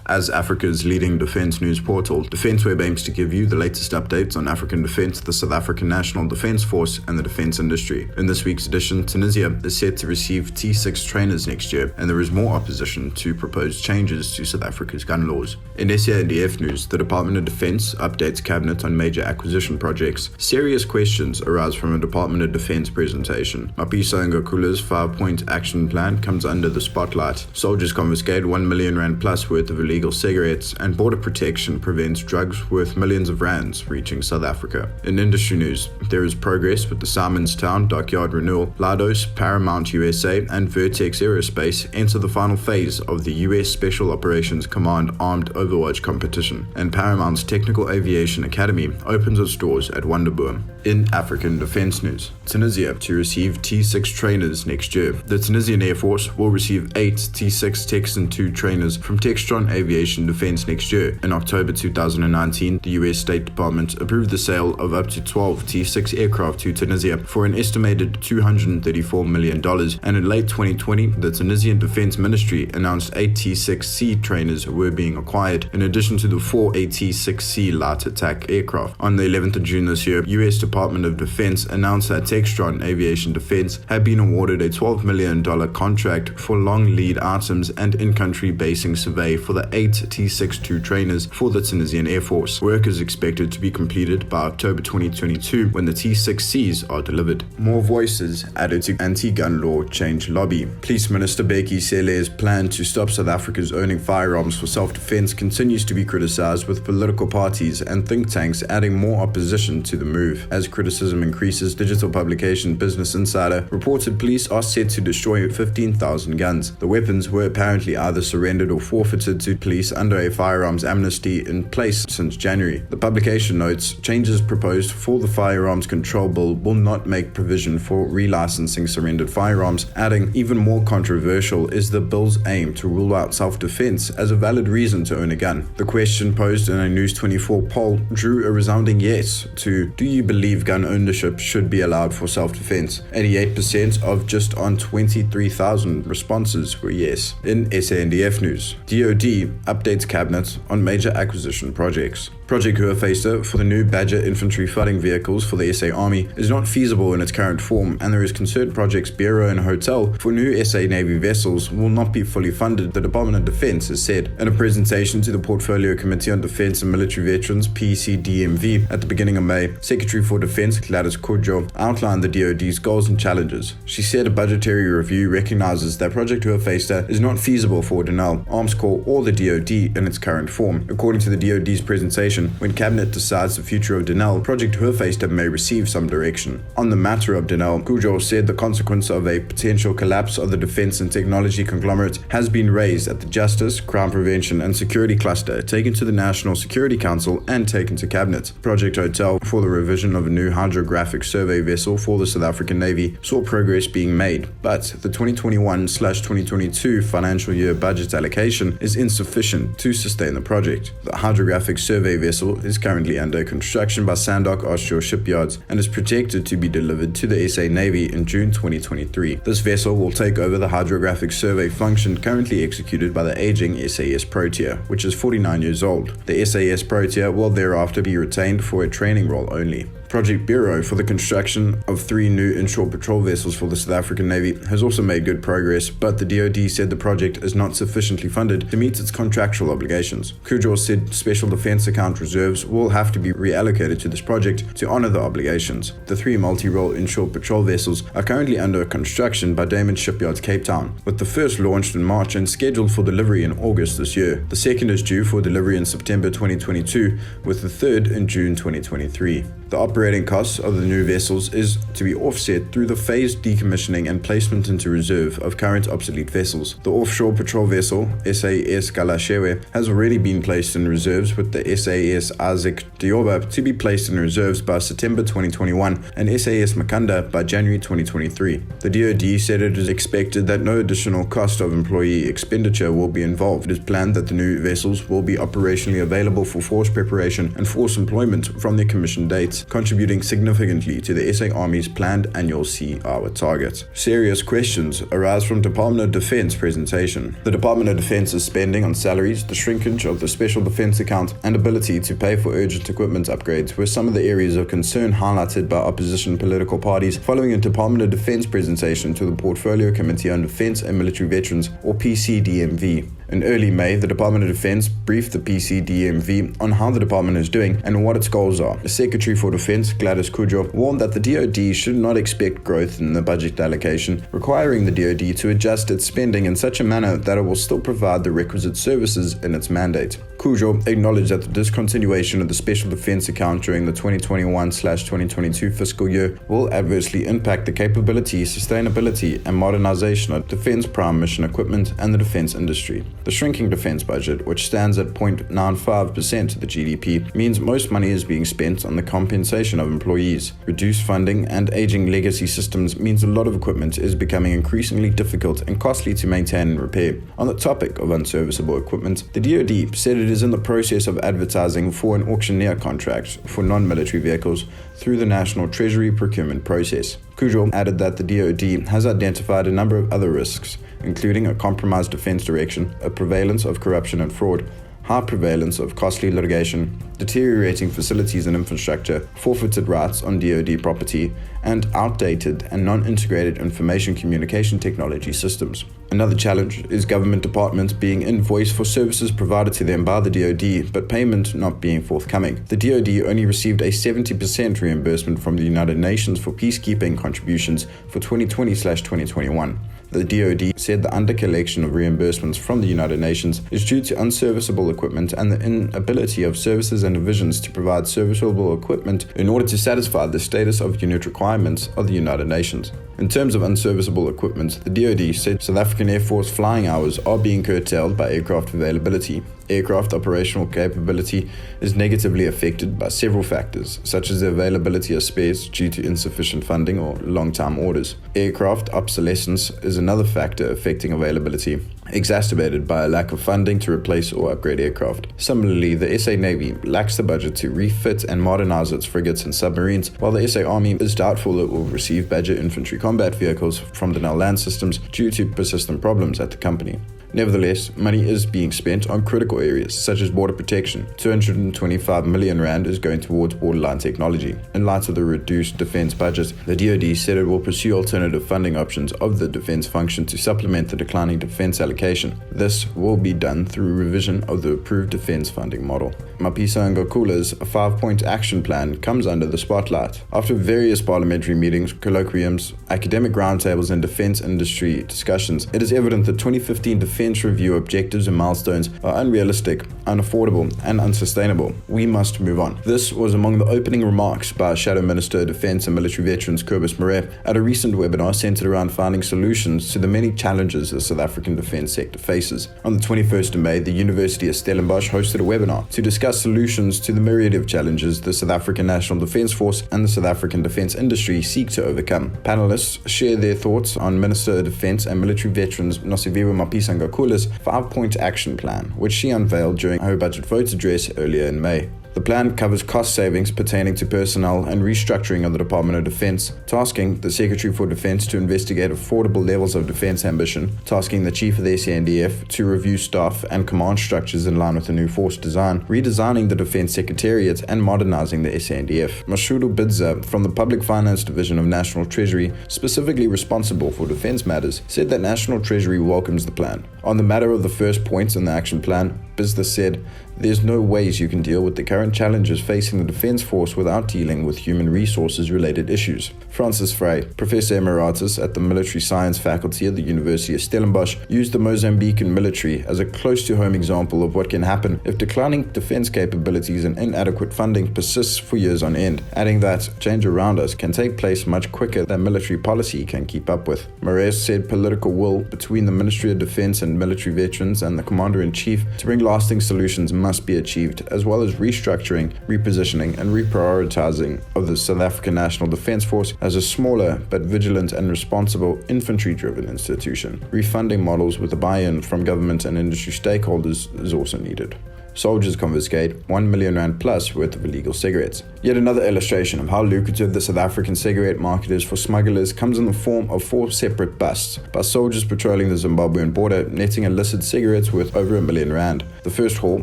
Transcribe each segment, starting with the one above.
As Africa's leading defense news portal, DefenseWeb aims to give you the latest updates on African defense, the South African National Defense Force, and the defense industry. In this week's edition, Tunisia is set to receive T6 trainers next year, and there is more opposition to proposed changes to South Africa's gun laws. In SANDF news, the Department of Defense updates cabinet on major acquisition projects. Serious questions arise from a Department of Defense presentation. Mapisa-Nqakula's 5-point action plan comes under the spotlight. Soldiers confiscate R1 million plus worth of illegal cigarettes, and border protection prevents drugs worth millions of rands reaching South Africa. In industry news, there is progress with the Simonstown dockyard renewal. Leidos, Paramount USA, and Vertex Aerospace enter the final phase of the US Special Operations Command Armed Overwatch competition, and Paramount's Technical Aviation Academy opens its doors at Wonderboom. In African defense news, Tunisia to receive T6 trainers next year. The Tunisian Air Force will receive 8 T6 Texan 2 trainers from Textron Aviation Defense next year. In October 2019, the US State Department approved the sale of up to 12 T6 aircraft to Tunisia for an estimated $234 million, and in late 2020, the Tunisian Defense Ministry announced 8 T6C trainers were being acquired, in addition to the 4 AT-6C light attack aircraft. On the 11th of June this year, US Department of Defense announced that Textron Aviation Defense had been awarded a $12 million contract for long lead items and in-country basing survey for the 8 T-62 trainers for the Tunisian Air Force. Work is expected to be completed by October 2022 when the T-6Cs are delivered. More voices added to anti-gun law change lobby. Police Minister Bheki Cele's plan to stop South Africa's owning firearms for self-defense continues to be criticized, with political parties and think tanks adding more opposition to the move. As criticism increases, digital publication Business Insider reported police are set to destroy 15,000 guns. The weapons were apparently either surrendered or forfeited to police under a firearms amnesty in place since January. The publication notes changes proposed for the Firearms Control Bill will not make provision for relicensing surrendered firearms, adding, even more controversial is the bill's aim to rule out self-defense as a valid reason to own a gun. The question posed in a News 24 poll drew a resounding yes to, do you believe gun ownership should be allowed for self-defense? 88% of just on 23,000 responses were yes. In SANDF news, DoD updates cabinet on major acquisition projects. Project Hoofvester for the new Badger infantry fighting vehicles for the SA Army is not feasible in its current form, and there is concern Projects Bureau and Hotel for new SA Navy vessels will not be fully funded, the Department of Defense has said. In a presentation to the Portfolio Committee on Defense and Military Veterans (PCDMV) at the beginning of May, Secretary for Defense Gladys Kodjo outlined the DoD's goals and challenges. She said a budgetary review recognizes that Project Hoofvester is not feasible for Denel, Arms Corps, or the DoD in its current form. According to the DoD's presentation, when Cabinet decides the future of Denel, Project Hoofvester may receive some direction. On the matter of Denel, Kodjo said the consequence of a potential collapse of the defense and technology conglomerate has been raised at the Justice, Crime Prevention and Security Cluster, taken to the National Security Council and taken to Cabinet. Project Hotel for the revision of a new hydrographic survey vessel for the South African Navy saw progress being made, but the 2021/2022 financial year budget allocation is insufficient to sustain the project. The hydrographic survey vessel is currently under construction by SANDF offshore shipyards and is projected to be delivered to the SA Navy in June 2023. This vessel will take over the hydrographic survey function currently executed by the aging SAS Protea, which is 49 years old. The SAS Protea will thereafter be retained for a training role only. Project Bureau for the construction of 3 new inshore patrol vessels for the South African Navy has also made good progress, but the DoD said the project is not sufficiently funded to meet its contractual obligations. Kodjo said special defense account reserves will have to be reallocated to this project to honor the obligations. The 3 multi-role inshore patrol vessels are currently under construction by Damon Shipyards Cape Town, with the first launched in March and scheduled for delivery in August this year. The second is due for delivery in September 2022, with the third in June 2023. The operating costs of the new vessels is to be offset through the phased decommissioning and placement into reserve of current obsolete vessels. The offshore patrol vessel, SAS Galashewe, has already been placed in reserves, with the SAS Isaac Dioba to be placed in reserves by September 2021 and SAS Makanda by January 2023. The DoD said it is expected that no additional cost of employee expenditure will be involved. It is planned that the new vessels will be operationally available for force preparation and force employment from their commission dates. Contributing contributing significantly to the SA Army's planned annual Sea Hour target. Serious questions arise from Department of Defense presentation. The Department of Defense's spending on salaries, the shrinkage of the Special Defense account, and ability to pay for urgent equipment upgrades were some of the areas of concern highlighted by opposition political parties following a Department of Defense presentation to the Portfolio Committee on Defense and Military Veterans, or PCDMV. In early May, the Department of Defense briefed the PCDMV on how the department is doing and what its goals are. The Secretary for Defense, Gladys Kujo, warned that the DoD should not expect growth in the budget allocation, requiring the DoD to adjust its spending in such a manner that it will still provide the requisite services in its mandate. Kujo acknowledged that the discontinuation of the Special Defense account during the 2021/2022 fiscal year will adversely impact the capability, sustainability, and modernization of defense prime mission equipment and the defense industry. The shrinking defense budget, which stands at 0.95% of the GDP, means most money is being spent on the compensation of employees. Reduced funding and aging legacy systems means a lot of equipment is becoming increasingly difficult and costly to maintain and repair. On the topic of unserviceable equipment, the DoD said it is in the process of advertising for an auctioneer contract for non-military vehicles through the National Treasury procurement process. Kujo added that the DoD has identified a number of other risks, including a compromised defense direction, a prevalence of corruption and fraud, high prevalence of costly litigation, deteriorating facilities and infrastructure, forfeited rights on DoD property, and outdated and non-integrated information communication technology systems. Another challenge is government departments being invoiced for services provided to them by the DoD, but payment not being forthcoming. The DoD only received a 70% reimbursement from the United Nations for peacekeeping contributions for 2020/2021. The DoD said the under-collection of reimbursements from the United Nations is due to unserviceable equipment and the inability of services and divisions to provide serviceable equipment in order to satisfy the status of unit requirements of the United Nations. In terms of unserviceable equipment, the DoD said South African Air Force flying hours are being curtailed by aircraft availability. Aircraft operational capability is negatively affected by several factors, such as the availability of spares due to insufficient funding or long-time orders. Aircraft obsolescence is another factor affecting availability, exacerbated by a lack of funding to replace or upgrade aircraft. Similarly, the SA Navy lacks the budget to refit and modernize its frigates and submarines, while the SA Army is doubtful it will receive Badger infantry combat vehicles from the Nel Land systems due to persistent problems at the company. Nevertheless, money is being spent on critical areas such as border protection. 225 million rand is going towards borderline technology. In light of the reduced defense budget, the DoD said it will pursue alternative funding options of the defense function to supplement the declining defense allocation. This will be done through revision of the approved defense funding model. Mapisa-Nqakula's 5-point action plan comes under the spotlight. After various parliamentary meetings, colloquiums, academic roundtables, and defense industry discussions, it is evident that 2015 defense review objectives and milestones are unrealistic, unaffordable, and unsustainable. We must move on. This was among the opening remarks by Shadow Minister of Defense and Military Veterans Kobus Mare at a recent webinar centered around finding solutions to the many challenges the South African defense sector faces. On the 21st of May, the University of Stellenbosch hosted a webinar to discuss solutions to the myriad of challenges the South African National Defense Force and the South African defense industry seek to overcome. Panelists share their thoughts on Minister of Defense and Military Veterans Nosiviwe Mapisa-Nqakula's 5-point action plan, which she unveiled during her budget vote address earlier in May. The plan covers cost savings pertaining to personnel and restructuring of the Department of Defense, tasking the Secretary for Defense to investigate affordable levels of defense ambition, tasking the Chief of the SANDF to review staff and command structures in line with the new force design, redesigning the Defense Secretariat and modernizing the SANDF. Mashudu Bidza from the Public Finance Division of National Treasury, specifically responsible for defense matters, said that National Treasury welcomes the plan. On the matter of the first points in the action plan, Bidza said, "There's no ways you can deal with the current challenges facing the Defense Force without dealing with human resources related issues." Francis Frey, Professor Emeritus at the Military Science Faculty at the University of Stellenbosch, used the Mozambican military as a close-to-home example of what can happen if declining defense capabilities and inadequate funding persists for years on end, adding that change around us can take place much quicker than military policy can keep up with. Moraes said political will between the Ministry of Defense and military veterans and the Commander-in-Chief to bring lasting solutions must be achieved, as well as restructuring, repositioning, and reprioritizing of the South African National Defense Force as a smaller but vigilant and responsible infantry-driven institution. Refunding models with the buy-in from government and industry stakeholders is also needed. Soldiers confiscate 1 million rand plus worth of illegal cigarettes. Yet another illustration of how lucrative the South African cigarette market is for smugglers comes in the form of 4 separate busts by soldiers patrolling the Zimbabwean border, netting illicit cigarettes worth over 1 million rand. The first haul,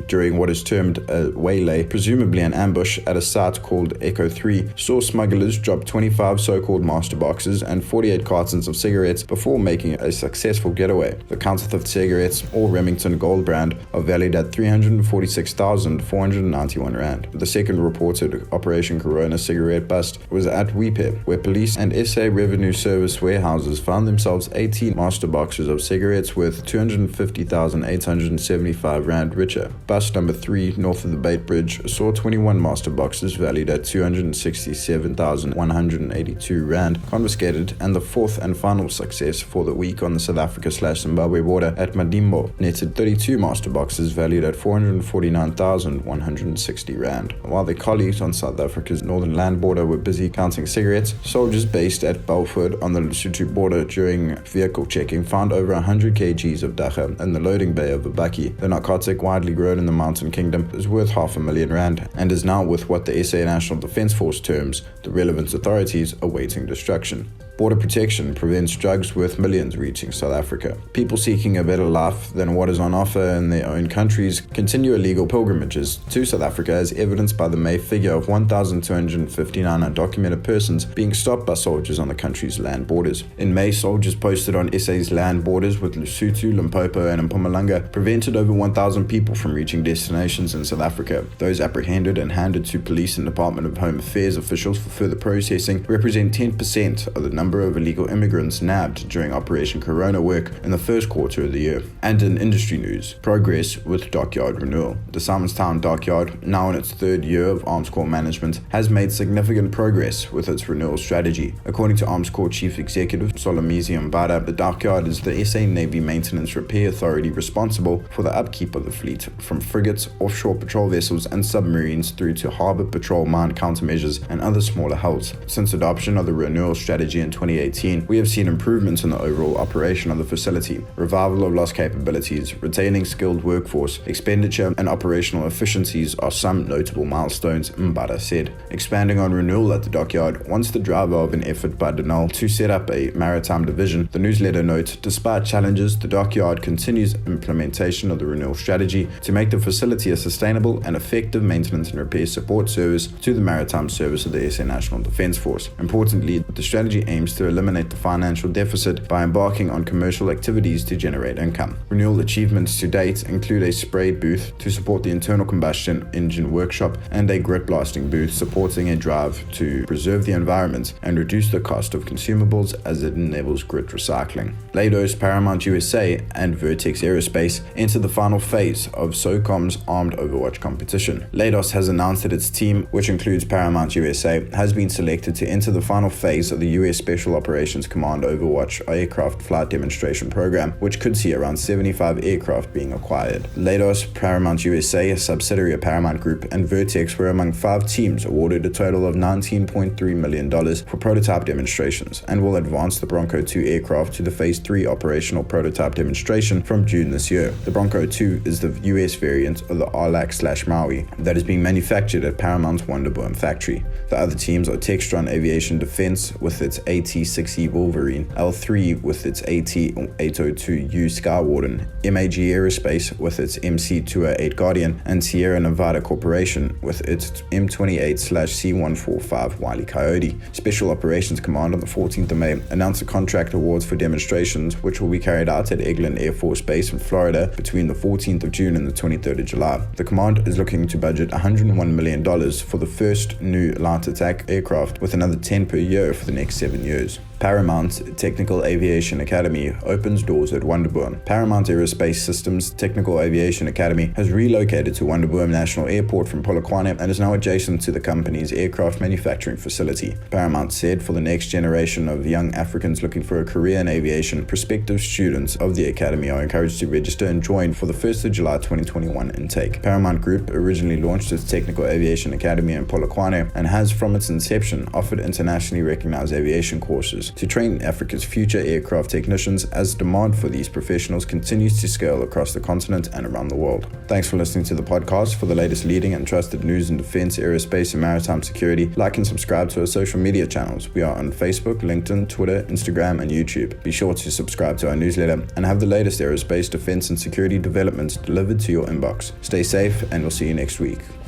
during what is termed a waylay, presumably an ambush at a site called Echo 3, saw smugglers drop 25 so-called master boxes and 48 cartons of cigarettes before making a successful getaway. The counterfeit cigarettes, all Remington Gold brand, are valued at 346,491 rand. The second reported Operation Corona cigarette bust was at Wipe, where police and SA Revenue Service warehouses found themselves 18 master boxes of cigarettes worth 250,875 rand richer. Bust number 3, north of the Bait Bridge, saw 21 master boxes valued at 267,182 rand confiscated, and the fourth and final success for the week on the South Africa/Zimbabwe border at Madimbo netted 32 master boxes valued at 449,160 rand. While their colleagues on South Africa's northern land border were busy counting cigarettes, soldiers based at Belford on the Lesotho border during vehicle checking found over 100 kgs of dacha in the loading bay of Babaki. The narcotic, widely grown in the Mountain Kingdom, is worth R500,000 rand and is now, with what the SA National Defence Force terms the relevant authorities, awaiting destruction. Border protection prevents drugs worth millions reaching South Africa. People seeking a better life than what is on offer in their own countries continue illegal pilgrimages to South Africa, as evidenced by the May figure of 1,259 undocumented persons being stopped by soldiers on the country's land borders. In May, soldiers posted on SA's land borders with Lesotho, Limpopo and Mpumalanga prevented over 1,000 people from reaching destinations in South Africa. Those apprehended and handed to police and Department of Home Affairs officials for further processing represent 10% of the number of illegal immigrants nabbed during Operation Corona work in the first quarter of the year. And in industry news, progress with dockyard renewal. The Simonstown dockyard, now in its 3rd year of Arms Corps management, has made significant progress with its renewal strategy. According to Arms Corps Chief Executive Solomisi Mbada, the dockyard is the SA Navy Maintenance Repair Authority responsible for the upkeep of the fleet, from frigates, offshore patrol vessels and submarines through to harbour patrol mine countermeasures and other smaller hulls. Since adoption of the renewal strategy in 2018, we have seen improvements in the overall operation of the facility, revival of lost capabilities, retaining skilled workforce, expenditure and operational efficiencies are some notable milestones, Mbada said. Expanding on renewal at the dockyard, once the driver of an effort by Denal to set up a maritime division, the newsletter notes, despite challenges, the dockyard continues implementation of the renewal strategy to make the facility a sustainable and effective maintenance and repair support service to the maritime service of the SA National Defence Force. Importantly, the strategy aims to eliminate the financial deficit by embarking on commercial activities to generate income. Renewal achievements to date include a spray booth to support the internal combustion engine workshop and a grit blasting booth supporting a drive to preserve the environment and reduce the cost of consumables as it enables grit recycling. Leidos, Paramount USA and Vertex Aerospace enter the final phase of SOCOM's armed Overwatch competition. Leidos has announced that its team, which includes Paramount USA, has been selected to enter the final phase of the US Special Operations Command Overwatch aircraft flight demonstration program, which could see around 75 aircraft being acquired. Leidos, Paramount USA, a subsidiary of Paramount Group, and Vertex were among 5 teams awarded a total of $19.3 million for prototype demonstrations and will advance the Bronco 2 aircraft to the Phase 3 operational prototype demonstration from June this year. The Bronco 2 is the US variant of the Arlac/Maui that is being manufactured at Paramount's Wonderboom factory. The other teams are Textron Aviation Defense with its AT-6E Wolverine, L3 with its AT-802U Skywarden, MAG Aerospace with its MC-208 Guardian, and Sierra Nevada Corporation with its M28/C145 Wile E. Coyote. Special Operations Command on the 14th of May announced the contract awards for demonstrations which will be carried out at Eglin Air Force Base in Florida between the 14th of June and the 23rd of July. The command is looking to budget $101 million for the first new light attack aircraft, with another 10 per year for the next 7 years. Paramount Technical Aviation Academy opens doors at Wonderboom. Paramount Aerospace Systems Technical Aviation Academy has relocated to Wonderboom National Airport from Polokwane and is now adjacent to the company's aircraft manufacturing facility. Paramount said for the next generation of young Africans looking for a career in aviation, prospective students of the academy are encouraged to register and join for the 1st of July 2021 intake. Paramount Group originally launched its Technical Aviation Academy in Polokwane and has from its inception offered internationally recognized aviation courses. to train Africa's future aircraft technicians as demand for these professionals continues to scale across the continent and around the world. Thanks for listening to the podcast. For the latest leading and trusted news in defense, aerospace, and maritime security, like and subscribe to our social media channels. We are on Facebook, LinkedIn, Twitter, Instagram, and YouTube. Be sure to subscribe to our newsletter and have the latest aerospace, defense, and security developments delivered to your inbox. Stay safe, and we'll see you next week.